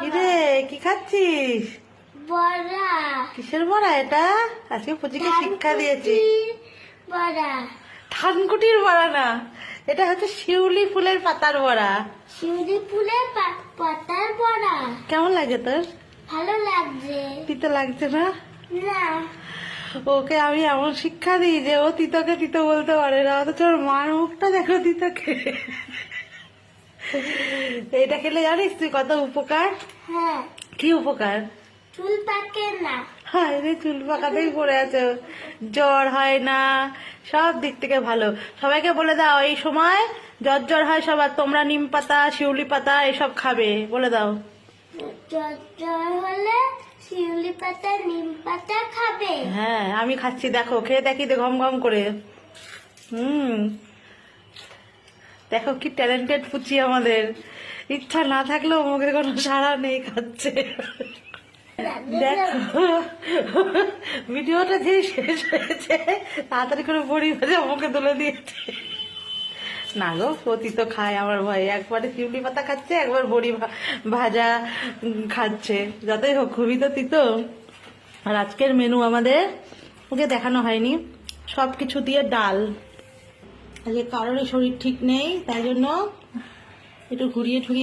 কিরে কি খাচ্ছিস? বড়া। কিসের বড়া এটা? আজকে পুচিকে শিক্ষা দিয়েছি। বড়া। থানকুটির বড়া না, এটা হচ্ছে শিউলি ফুলের পাতার বড়া। শিউলি ফুলের পাতার বড়া। কেমন লাগে তোর? ভালো লাগছে। তিতো লাগছে না? না। ওকে আমি এমন শিক্ষা দিই যে ও তিতোকে তিতো বলতে পারে না, অথচ ওর মার মুখটা দেখো তিতোকে। এটা খেলে জানিস তুই কত উপকার? হ্যাঁ। কি উপকার? চুল পাকে না। হ্যাঁ রে, চুল পাকাতেই পড়ে আছে, জ্বর হয় না, সব দিক থেকে ভালো। সবাইকে বলে দাও এই সময় জ্বর হয় সবার, তোমরা নিম পাতা শিউলি পাতা এসব খাবে, বলে দাও। জ্বর হলে শিউলি পাতা নিম পাতা খাবে। হ্যাঁ আমি খাচ্ছি, দেখো খেয়ে দেখি তো ঘম ঘম করে। দেখো কি ট্যালেন্টেড পুচি আমাদের, ইচ্ছা না থাকলেও মুখে কোনো সাড়া নেই, খাচ্ছে। দেখো ভিডিওটা যে শেষ হয়েছে তাড়াতাড়ি করে বড়ি ভাজা মুখে তুলে দিয়েছে। না গো, প্রতি তো খায় আমার ভাই, একবারে শিউলি পাতা খাচ্ছে, একবার বড়ি ভাজা খাচ্ছে। যতই হোক খুবই তো তিতো। আর আজকের মেনু আমাদের ওকে দেখানো হয়নি, সব কিছু দিয়ে ডাল। আজকে কারোরই শরীর ঠিক নেই, তাই জন্য একটু ঘুরিয়ে ঠুরিয়ে